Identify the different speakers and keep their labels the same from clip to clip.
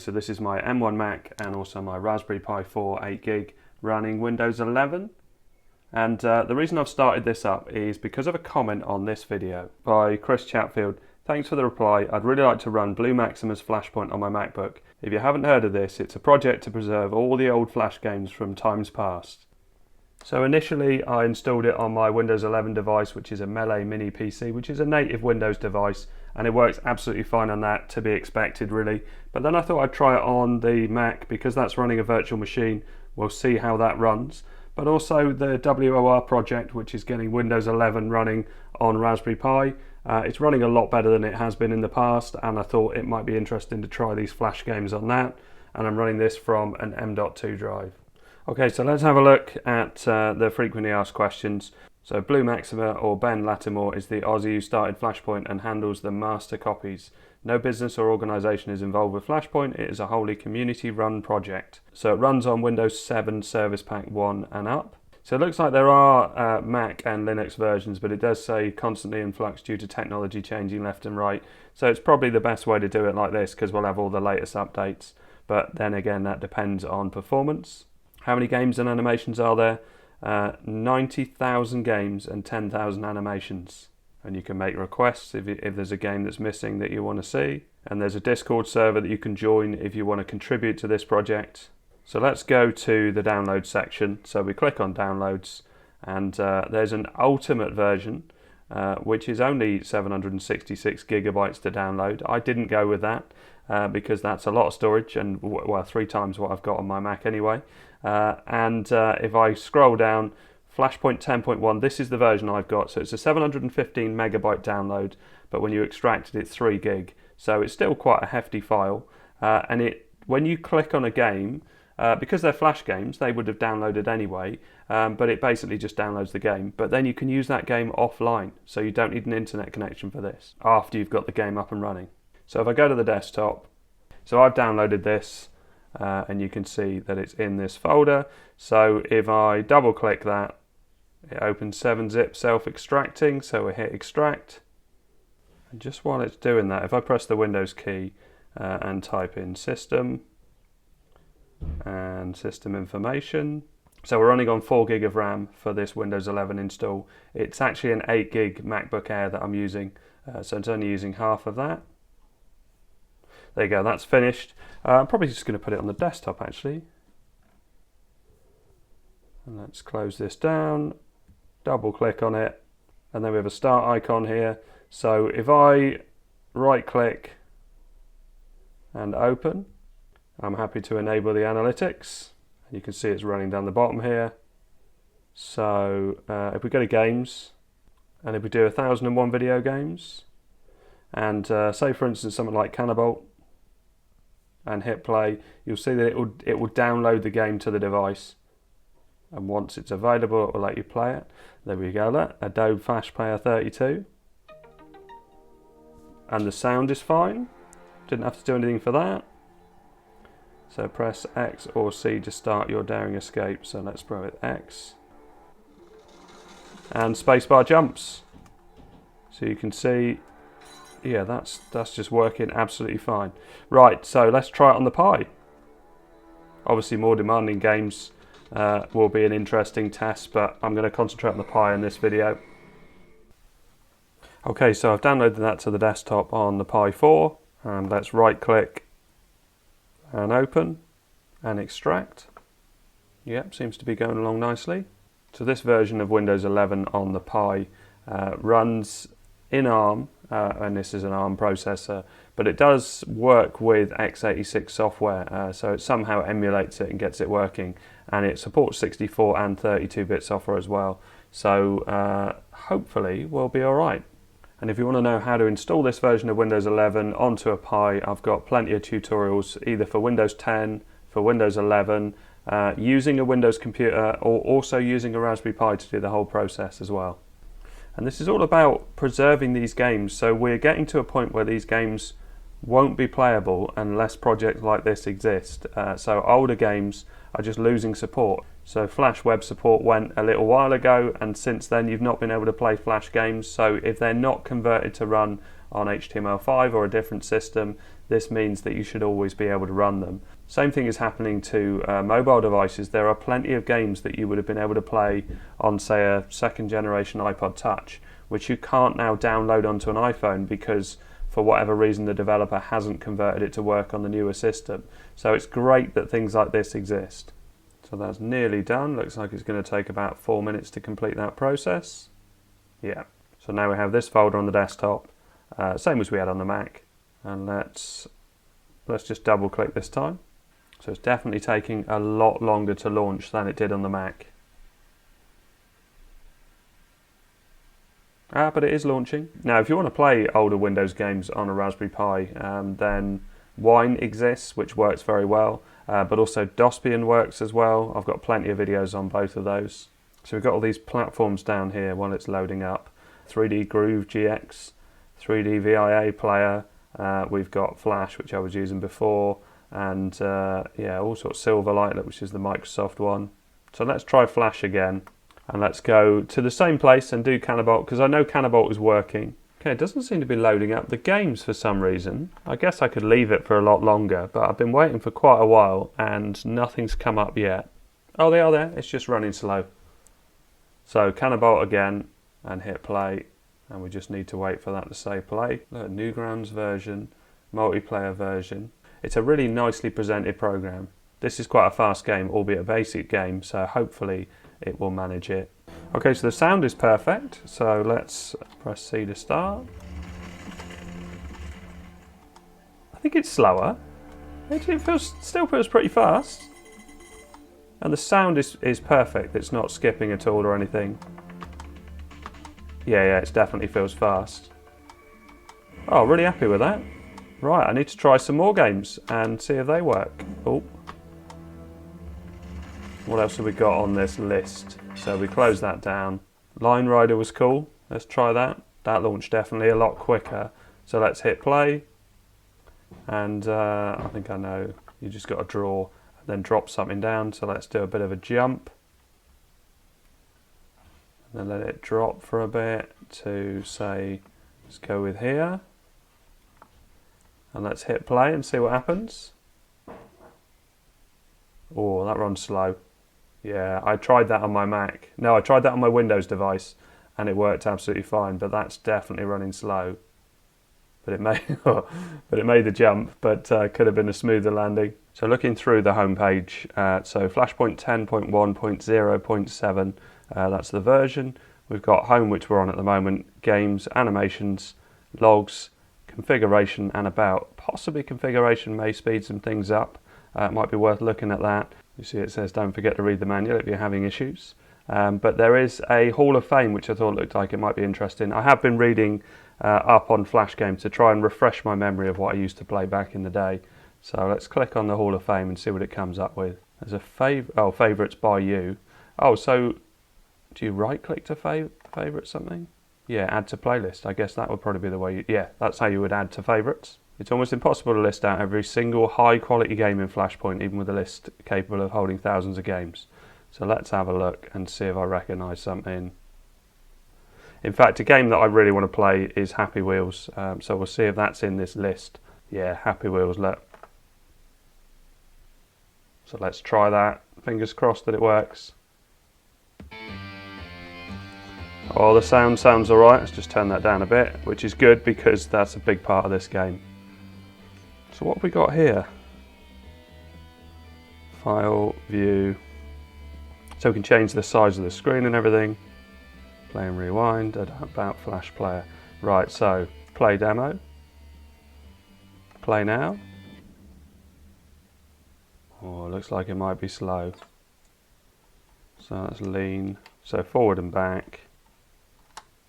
Speaker 1: so this is my M1 Mac and also my Raspberry Pi 4 8GB running Windows 11. And the reason I've started this up is because of a comment on this video by Chris Chatfield. Thanks for the reply. I'd really like to run BlueMaxima's Flashpoint on my MacBook. If you haven't heard of this, it's a project to preserve all the old Flash games from times past. So initially I installed it on my Windows 11 device, which is a MeLe mini PC, which is a native Windows device, and it works absolutely fine on that, to be expected really. But then I thought I'd try it on the Mac because that's running a virtual machine. We'll see how that runs. But also the WOR project, which is getting Windows 11 running on Raspberry Pi. It's running a lot better than it has been in the past, and I thought it might be interesting to try these Flash games on that. And I'm running this from an M.2 drive. Okay, so let's have a look at the frequently asked questions. So BlueMaxima or Ben Lattimore is the Aussie who started Flashpoint and handles the master copies. No business or organisation is involved with Flashpoint. It is a wholly community-run project. So it runs on Windows 7 Service Pack 1 and up. So it looks like there are Mac and Linux versions, but it does say constantly in flux due to technology changing left and right. So it's probably the best way to do it like this because we'll have all the latest updates. But then again, that depends on performance. How many games and animations are there? 90,000 games and 10,000 animations. And you can make requests if there's a game that's missing that you want to see. And there's a Discord server that you can join if you want to contribute to this project. So let's go to the download section. So we click on downloads, and there's an ultimate version, which is only 766 gigabytes to download. I didn't go with that because that's a lot of storage, and well, 3 times what I've got on my Mac anyway. If I scroll down, Flashpoint 10.1, this is the version I've got. So it's a 715 megabyte download, but when you extract it, it's 3 gig. So it's still quite a hefty file. When you click on a game, because they're Flash games, they would have downloaded anyway, but it basically just downloads the game. But then you can use that game offline, so you don't need an internet connection for this, after you've got the game up and running. So if I go to the desktop, so I've downloaded this, and you can see that it's in this folder. So if I double click that, it opens 7-zip self-extracting, so we hit extract. And just while it's doing that, if I press the Windows key and type in system and system information, so we're running on 4 gig of RAM for this Windows 11 install. It's actually an 8 gig MacBook Air that I'm using, so it's only using half of that. There you go, that's finished. I'm probably just going to put it on the desktop actually. And let's close this down, double click on it, and then we have a start icon here. So if I right click and open, I'm happy to enable the analytics. You can see it's running down the bottom here. So if we go to games, and if we do 1001 video games, and say for instance something like Thunderbolt, and hit play, you'll see that it will download the game to the device, and once it's available it will let you play it. There we go, that Adobe Flash Player 32, and the sound is fine, didn't have to do anything for that. So press X or C to start your daring escape. So let's go with X, and spacebar jumps. So you can see, yeah, that's just working absolutely fine. Right, so let's try it on the Pi. Obviously more demanding games will be an interesting test, but I'm going to concentrate on the Pi in this video. Okay, so I've downloaded that to the desktop on the Pi 4, and let's right click and open and extract. Yep, seems to be going along nicely. So this version of Windows 11 on the Pi runs in ARM, and this is an ARM processor, but it does work with x86 software, so it somehow emulates it and gets it working, and it supports 64 and 32-bit software as well, so hopefully we'll be alright. And if you want to know how to install this version of Windows 11 onto a Pi, I've got plenty of tutorials either for Windows 10, for Windows 11, using a Windows computer, or also using a Raspberry Pi to do the whole process as well. And this is all about preserving these games, so we're getting to a point where these games won't be playable unless projects like this exist. So older games are just losing support. So Flash web support went a little while ago, and since then you've not been able to play Flash games. So if they're not converted to run on HTML5 or a different system, this means that you should always be able to run them. Same thing is happening to mobile devices. There are plenty of games that you would have been able to play on, say, a second generation iPod Touch, which you can't now download onto an iPhone because for whatever reason the developer hasn't converted it to work on the newer system. So it's great that things like this exist. So that's nearly done. Looks like it's going to take about 4 minutes to complete that process. Yeah. So now we have this folder on the desktop, same as we had on the Mac. And let's just double click this time. So it's definitely taking a lot longer to launch than it did on the Mac. But it is launching. Now, if you want to play older Windows games on a Raspberry Pi, then Wine exists, which works very well, but also Dosbian works as well. I've got plenty of videos on both of those. So we've got all these platforms down here while it's loading up. 3D Groove GX, 3D VIA Player, we've got Flash, which I was using before, and yeah, all sorts of Silverlight, which is the Microsoft one. So let's try Flash again. And let's go to the same place and do Canabolt, because I know Canabolt is working. Okay, it doesn't seem to be loading up the games for some reason. I guess I could leave it for a lot longer, but I've been waiting for quite a while and nothing's come up yet. Oh, they are there. It's just running slow. So Canabolt again and hit play. And we just need to wait for that to say play. Look, Newgrounds version, multiplayer version. It's a really nicely presented program. This is quite a fast game, albeit a basic game, so hopefully it will manage it. Okay, so the sound is perfect, so let's press C to start. I think it's slower. It still feels pretty fast. And the sound is perfect, it's not skipping at all or anything. Yeah, it definitely feels fast. Oh, really happy with that. Right, I need to try some more games and see if they work. Oh. What else have we got on this list? So we close that down. Line Rider was cool. Let's try that. That launched definitely a lot quicker. So let's hit play. And I think I know. You just got to draw and then drop something down. So let's do a bit of a jump. And then let it drop for a bit to say, let's go with here. And let's hit play and see what happens. Oh, that runs slow. Yeah, I tried that on my Mac. No, I tried that on my Windows device and it worked absolutely fine, but that's definitely running slow. But it made the jump, but could have been a smoother landing. So looking through the homepage, so Flashpoint 10.1.0.7, that's the version. We've got home, which we're on at the moment, games, animations, logs, configuration, and about. Possibly configuration may speed some things up. It might be worth looking at that. You see it says don't forget to read the manual if you're having issues. But there is a Hall of Fame which I thought looked like it might be interesting. I have been reading up on Flash games to try and refresh my memory of what I used to play back in the day. So let's click on the Hall of Fame and see what it comes up with. There's a favourites by you. Oh, so do you right click to favourite something? Yeah, add to playlist. I guess that would probably be the way yeah, that's how you would add to favourites. It's almost impossible to list out every single high quality game in Flashpoint, even with a list capable of holding thousands of games. So let's have a look and see if I recognise something. In fact, a game that I really want to play is Happy Wheels. So we'll see if that's in this list. Yeah, Happy Wheels, look. So let's try that. Fingers crossed that it works. Oh, the sound sounds alright. Let's just turn that down a bit, which is good because that's a big part of this game. So what have we got here? File, view. So we can change the size of the screen and everything. Play and rewind, about Flash Player. Right, so play demo. Play now. Oh, it looks like it might be slow. So that's lean. So forward and back.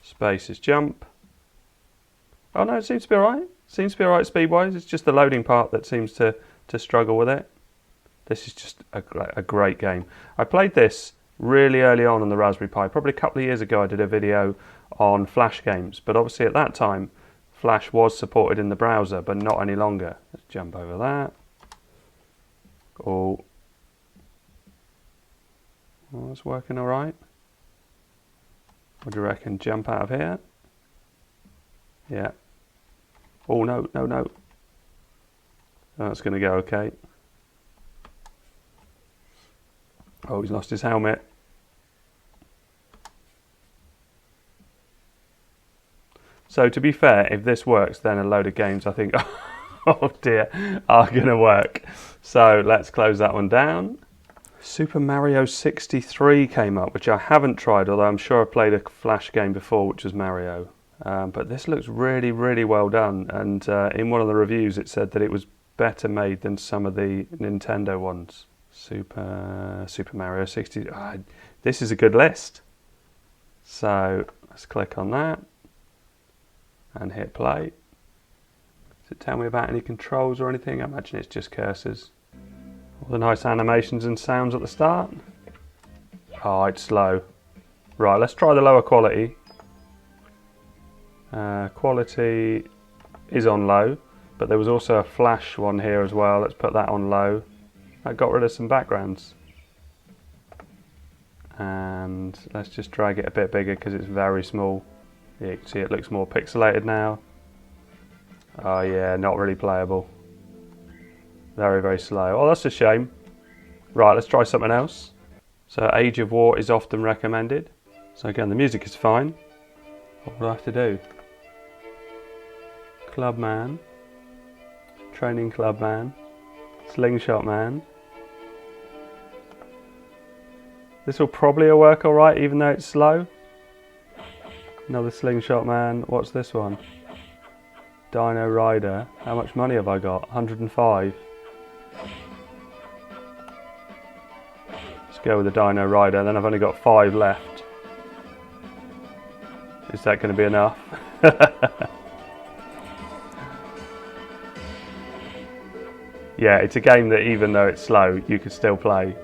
Speaker 1: Space is jump. Oh no, it seems to be alright. Seems to be alright speed-wise. It's just the loading part that seems to struggle with it. This is just a great game. I played this really early on the Raspberry Pi. Probably a couple of years ago I did a video on Flash games. But obviously at that time, Flash was supported in the browser, but not any longer. Let's jump over that. Oh, well, it's working all right. What do you reckon? Jump out of here? Yeah. Oh, no, no, no. That's going to go okay. Oh, he's lost his helmet. So to be fair, if this works, then a load of games I think, oh dear, are going to work. So let's close that one down. Super Mario 63 came up, which I haven't tried, although I'm sure I played a Flash game before, which was Mario. But this looks really, really well done. And in one of the reviews, it said that it was better made than some of the Nintendo ones. Super Mario 60. This is a good list. So let's click on that and hit play. Does it tell me about any controls or anything? I imagine it's just cursors. All the nice animations and sounds at the start. Oh, it's slow. Right, let's try the lower quality. Quality is on low, but there was also a Flash one here as well. Let's put that on low. That got rid of some backgrounds. And let's just drag it a bit bigger because it's very small. Yeah, you can see it looks more pixelated now. Oh yeah, not really playable. Very, very slow. Oh, that's a shame. Right, let's try something else. So Age of War is often recommended. So again, the music is fine. What do I have to do? Clubman. Training Clubman. Slingshot Man. This will probably work alright even though it's slow. Another Slingshot Man. What's this one? Dino Rider. How much money have I got? 105. Let's go with the Dino Rider. Then I've only got 5 left. Is that going to be enough? Yeah, it's a game that even though it's slow, you can still play.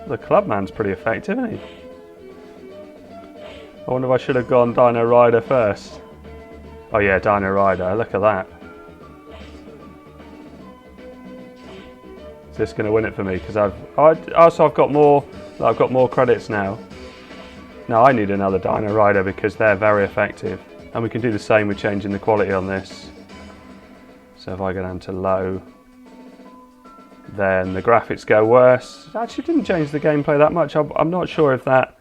Speaker 1: The Clubman's pretty effective, isn't he? I wonder if I should have gone Dino Rider first. Oh yeah, Dino Rider, look at that. Is this going to win it for me? Because I've got more credits now. No, I need another Dino Rider because they're very effective. And we can do the same with changing the quality on this. So if I go down to low, then the graphics go worse. Actually didn't change the gameplay that much. I'm not sure if that...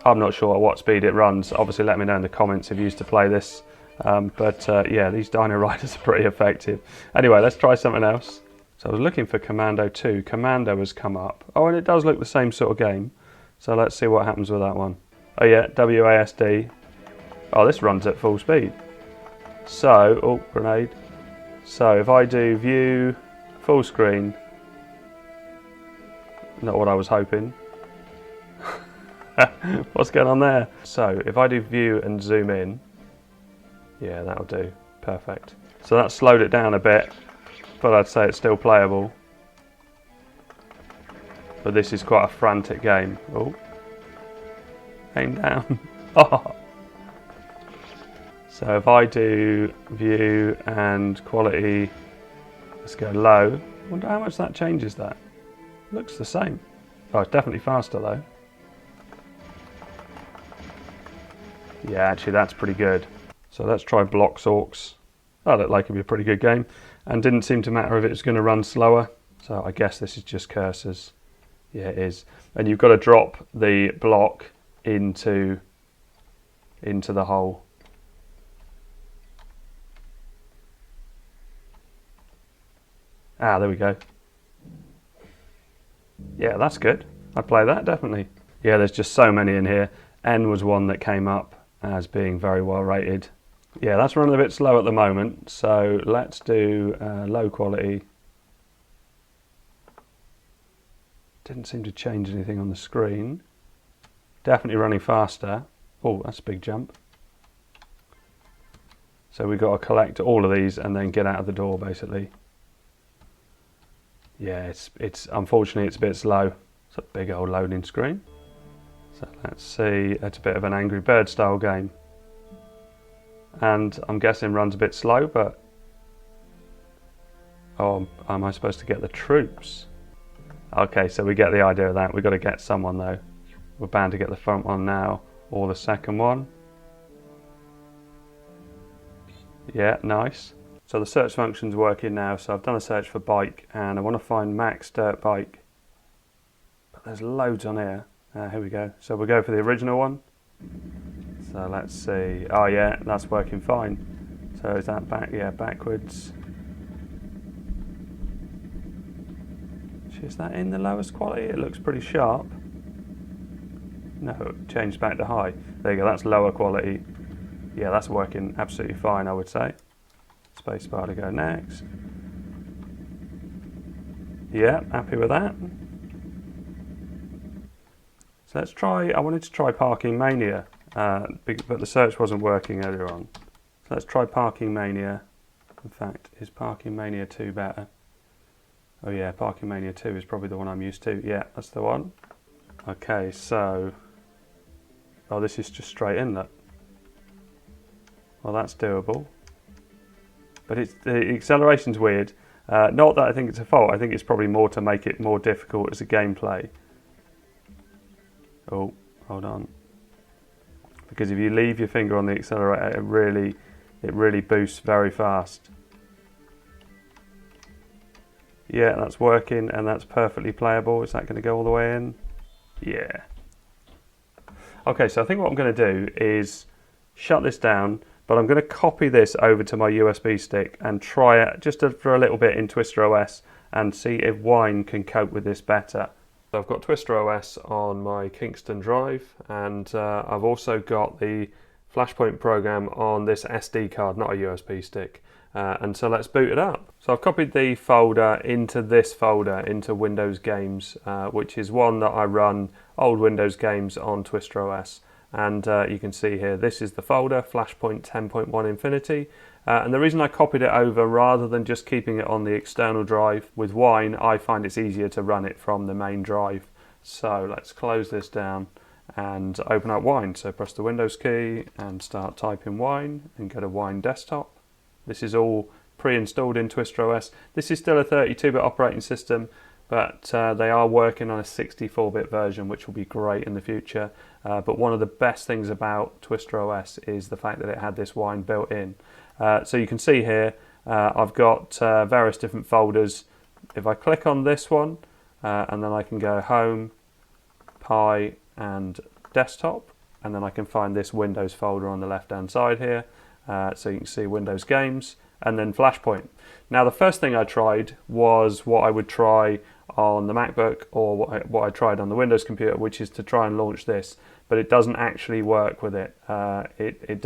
Speaker 1: I'm not sure at what speed it runs. Obviously let me know in the comments if you used to play this. Yeah, these Dino Riders are pretty effective. Anyway, let's try something else. So I was looking for Commando 2. Commando has come up. Oh, and it does look the same sort of game. So let's see what happens with that one. Oh yeah, WASD. Oh, this runs at full speed. So, oh, grenade. So if I do view, full screen, not what I was hoping. What's going on there? So if I do view and zoom in, yeah, that'll do. Perfect. So that slowed it down a bit, but I'd say it's still playable. But this is quite a frantic game. Oh, aim down. Oh. So if I do view and quality, let's go low. I wonder how much that changes that. Looks the same. Oh, it's definitely faster though. Yeah, actually that's pretty good. So let's try Blocks Orcs. That looked like it'd be a pretty good game. And didn't seem to matter if it was going to run slower. So I guess this is just cursors. Yeah, it is. And you've got to drop the block into the hole. Ah, there we go. Yeah, that's good. I'd play that, definitely. Yeah, there's just so many in here. N was one that came up as being very well rated. Yeah, that's running a bit slow at the moment, so let's do low quality. Didn't seem to change anything on the screen. Definitely running faster. Oh, that's a big jump. So we've got to collect all of these and then get out of the door, basically. Yeah, it's unfortunately it's a bit slow. It's a big old loading screen. So let's see, it's a bit of an Angry Bird style game. And I'm guessing runs a bit slow, but... Oh, am I supposed to get the troops? Okay, so we get the idea of that. We've got to get someone though. We're bound to get the front one now, or the second one. Yeah, nice. So the search function's working now, so I've done a search for bike, and I want to find Max Dirt Bike. But there's loads on here. Here we go. So we'll go for the original one. So let's see. Oh yeah, that's working fine. So is that back? Yeah, backwards. Is that in the lowest quality? It looks pretty sharp. No, it changed back to high. There you go, that's lower quality. Yeah, that's working absolutely fine, I would say. Spacebar to go next. Yeah, happy with that. So let's try, I wanted to try Parking Mania, but the search wasn't working earlier on. So let's try Parking Mania. In fact, is Parking Mania 2 better? Oh yeah, Parking Mania 2 is probably the one I'm used to. Yeah, that's the one. Okay, so... Oh, this is just straight in, look. Well, that's doable. But the acceleration's weird. Not that I think it's a fault, I think it's probably more to make it more difficult as a gameplay. Oh, hold on. Because if you leave your finger on the accelerator, it really boosts very fast. Yeah, that's working and that's perfectly playable. Is that going to go all the way in? Yeah. Okay, so I think what I'm going to do is shut this down, but I'm going to copy this over to my USB stick and try it just for a little bit in TwisterOS and see if Wine can cope with this better. So I've got TwisterOS on my Kingston drive, and I've also got the Flashpoint program on this SD card, not a USB stick. And so let's boot it up. So I've copied the folder into this folder, into Windows Games, which is one that I run old Windows games on TwisterOS. And you can see here, this is the folder, Flashpoint 10.1 Infinity. And the reason I copied it over rather than just keeping it on the external drive with Wine, I find it's easier to run it from the main drive. So let's close this down and open up Wine. So press the Windows key and start typing Wine and go to Wine Desktop. This is all pre-installed in TwisterOS. This is still a 32-bit operating system, but they are working on a 64-bit version, which will be great in the future. But one of the best things about TwisterOS is the fact that it had this Wine built in. So you can see here, I've got various different folders. If I click on this one, and then I can go Home, Pi, and Desktop, and then I can find this Windows folder on the left-hand side here. So you can see Windows Games and then Flashpoint. Now the first thing I tried was what I would try on the MacBook or what I tried on the Windows computer, which is to try and launch this, but it doesn't actually work with it. It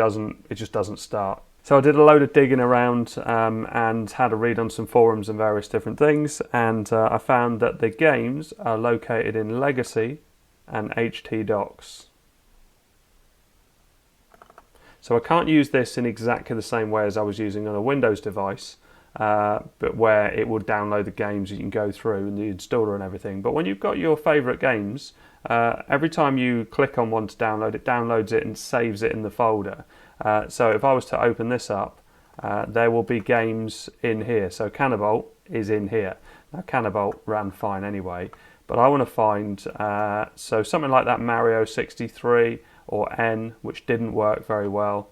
Speaker 1: just doesn't start. So I did a load of digging around and had a read on some forums and various different things, and I found that the games are located in Legacy and htdocs. So I can't use this in exactly the same way as I was using on a Windows device, but where it will download the games you can go through and the installer and everything. But when you've got your favourite games, every time you click on one to download, it downloads it and saves it in the folder. So if I was to open this up, there will be games in here. So Cannabolt is in here. Now Cannabolt ran fine anyway, but I want to find, so something like that Mario 63, or N, which didn't work very well.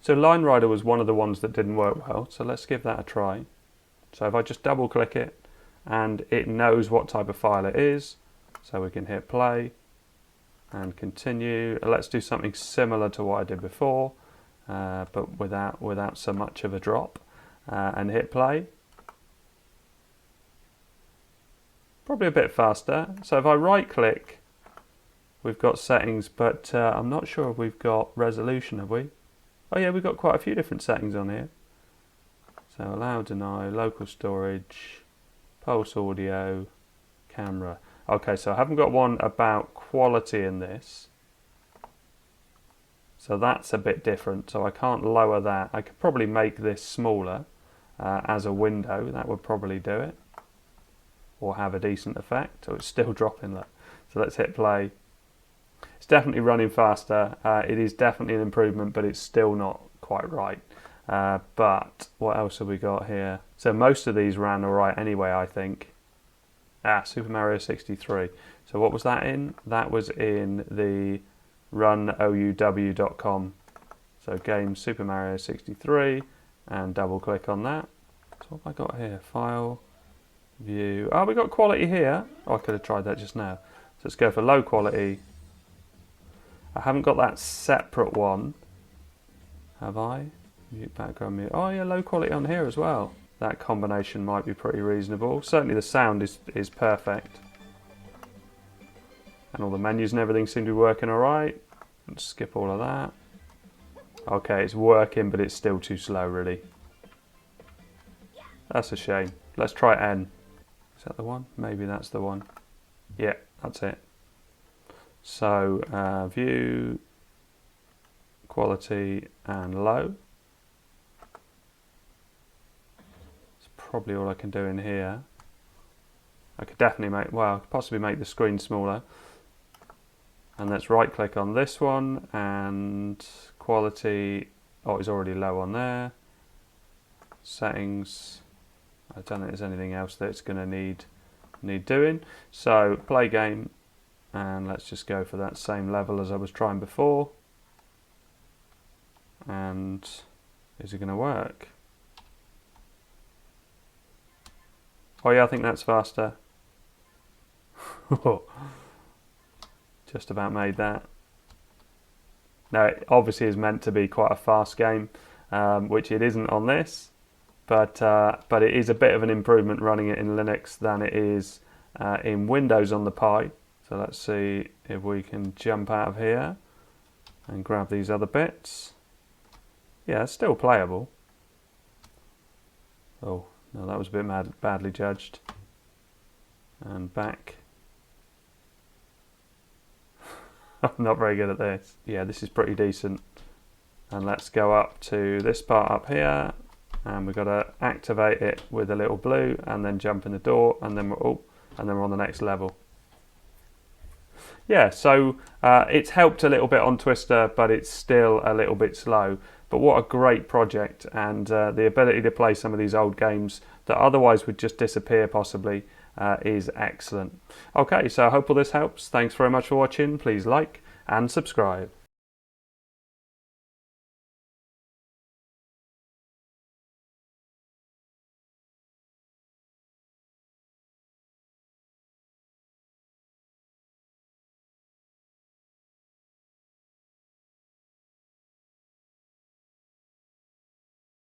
Speaker 1: So Line Rider was one of the ones that didn't work well, so let's give that a try. So if I just double click it, and it knows what type of file it is, so we can hit play and continue. Let's do something similar to what I did before, but without so much of a drop, and hit play. Probably a bit faster. So if I right click, we've got settings, but I'm not sure if we've got resolution, have we? Oh yeah, we've got quite a few different settings on here. So allow, deny, local storage, pulse audio, camera. Okay, so I haven't got one about quality in this. So that's a bit different, so I can't lower that. I could probably make this smaller as a window, that would probably do it. Or have a decent effect, or it's still dropping that. So let's hit play. It's definitely running faster. It is definitely an improvement, but it's still not quite right. But what else have we got here? So most of these ran alright anyway, I think. Super Mario 63. So what was that in? That was in the runouw.com. So game Super Mario 63, and double click on that. So what have I got here? File, view. Oh, we got quality here. Oh, I could have tried that just now. So let's go for low quality. I haven't got that separate one, have I? Mute background mute. Oh yeah, low quality on here as well. That combination might be pretty reasonable. Certainly the sound is perfect. And all the menus and everything seem to be working alright. Let's skip all of that. Okay, it's working, but it's still too slow, really. That's a shame. Let's try N. Is that the one? Maybe that's the one. Yeah, that's it. So, view, quality, and low. That's probably all I can do in here. I could definitely make, well, possibly make the screen smaller. And let's right click on this one, and quality, oh, it's already low on there. Settings, I don't think there's anything else that's going to need doing. So play game, and let's just go for that same level as I was trying before. And is it going to work? Oh yeah, I think that's faster. Just about made that. Now it obviously is meant to be quite a fast game, which it isn't on this, but it is a bit of an improvement running it in Linux than it is in Windows on the Pi. So let's see if we can jump out of here and grab these other bits. Yeah, it's still playable. Oh, no, that was a bit badly judged. And back. I'm not very good at this. Yeah, this is pretty decent. And let's go up to this part up here, and we've got to activate it with a little blue, and then jump in the door, and then we're on the next level. Yeah, so it's helped a little bit on Twister, but it's still a little bit slow. But what a great project, and the ability to play some of these old games that otherwise would just disappear possibly is excellent. Okay, so I hope all this helps. Thanks very much for watching. Please like and subscribe.